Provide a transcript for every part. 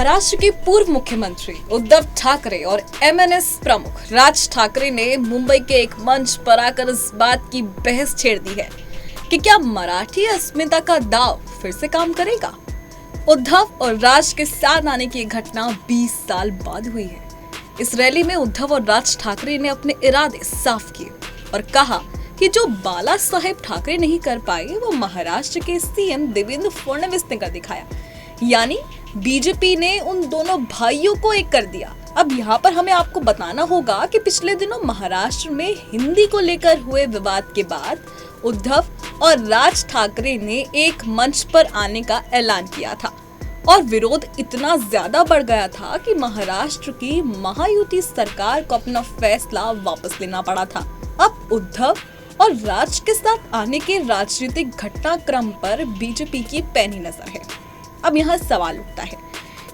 महाराष्ट्र के पूर्व मुख्यमंत्री उद्धव ठाकरे और एमएनएस प्रमुख राज ठाकरे ने मुंबई के एक मंच पर आकर इस बात की बहस छेड़ दी है कि क्या मराठी अस्मिता का दांव फिर से काम करेगा। उद्धव और राज के साथ आने की घटना 20 साल बाद हुई है। इस रैली में उद्धव और राज ठाकरे ने अपने इरादे साफ किए और कहा कि जो बाला साहेब ठाकरे नहीं कर पाए वो महाराष्ट्र के सीएम देवेंद्र फडणवीस ने कर दिखाया, यानी बीजेपी ने उन दोनों भाइयों को एक कर दिया। अब यहाँ पर हमें आपको बताना होगा कि पिछले दिनों महाराष्ट्र में हिंदी को लेकर हुए विवाद के बाद उद्धव और राज ठाकरे ने एक मंच पर आने का ऐलान किया था और विरोध इतना ज्यादा बढ़ गया था कि महाराष्ट्र की महायुति सरकार को अपना फैसला वापस लेना पड़ा था। अब उद्धव और राज के साथ आने के राजनीतिक घटनाक्रम पर बीजेपी की पैनी नजर है। अब यहाँ सवाल उठता है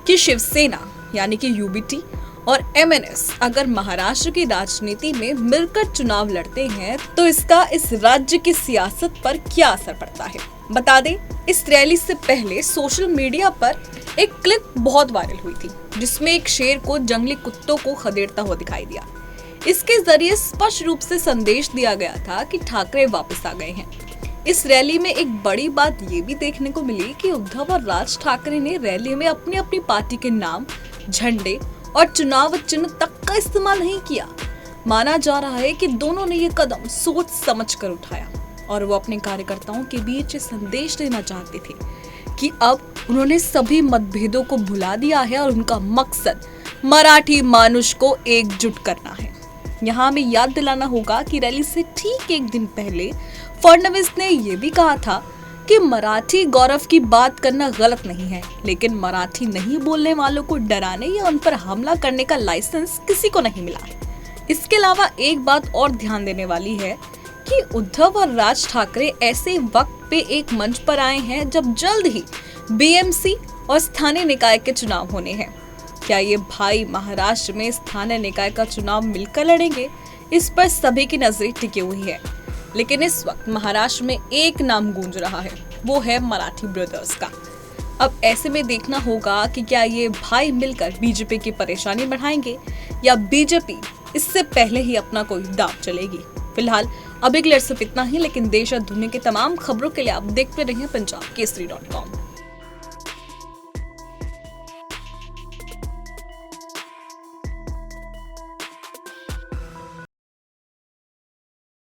कि शिवसेना यानी कि यूबीटी और एमएनएस अगर महाराष्ट्र की राजनीति में मिलकर चुनाव लड़ते हैं तो इसका इस राज्य की सियासत पर क्या असर पड़ता है। बता दें, इस रैली से पहले सोशल मीडिया पर एक क्लिप बहुत वायरल हुई थी जिसमें एक शेर को जंगली कुत्तों को खदेड़ता हुआ दिखाई दिया। इसके जरिए स्पष्ट रूप से संदेश दिया गया था कि ठाकरे वापस आ गए हैं। इस रैली में एक बड़ी बात ये भी देखने को मिली कि उद्धव और राज ठाकरे ने रैली में अपनी अपनी पार्टी के नाम, झंडे और चुनाव चिन्ह तक का इस्तेमाल नहीं किया। माना जा रहा है कि दोनों ने ये कदम सोच समझ कर उठाया और वो अपने कार्यकर्ताओं के बीच संदेश देना चाहते थे कि अब उन्होंने सभी मतभेदों को भुला दिया है और उनका मकसद मराठी मानुष को एकजुट करना है। यहाँ हमें याद दिलाना होगा कि रैली से ठीक एक दिन पहले फडणवीस ने यह भी कहा था कि मराठी गौरव की बात करना गलत नहीं है, लेकिन मराठी नहीं बोलने वालों को डराने या उन पर हमला करने का लाइसेंस किसी को नहीं मिला है। इसके अलावा एक बात और ध्यान देने वाली है कि उद्धव और राज ठाकरे ऐसे वक्त पे एक मंच पर आए हैं जब जल्द ही बीएमसी और स्थानीय निकाय के चुनाव होने हैं। क्या ये भाई महाराष्ट्र में स्थानीय निकाय का चुनाव मिलकर लड़ेंगे, इस पर सभी की नजरें टिकी हुई है। लेकिन इस वक्त महाराष्ट्र में एक नाम गूंज रहा है, वो है मराठी ब्रदर्स का। अब ऐसे में देखना होगा कि क्या ये भाई मिलकर बीजेपी की परेशानी बढ़ाएंगे या बीजेपी इससे पहले ही अपना कोई दांव चलेगी। फिलहाल अभी के लिए सिर्फ इतना ही, लेकिन देश और दुनिया की तमाम खबरों के लिए आप देखते रहिए पंजाब केसरी.com।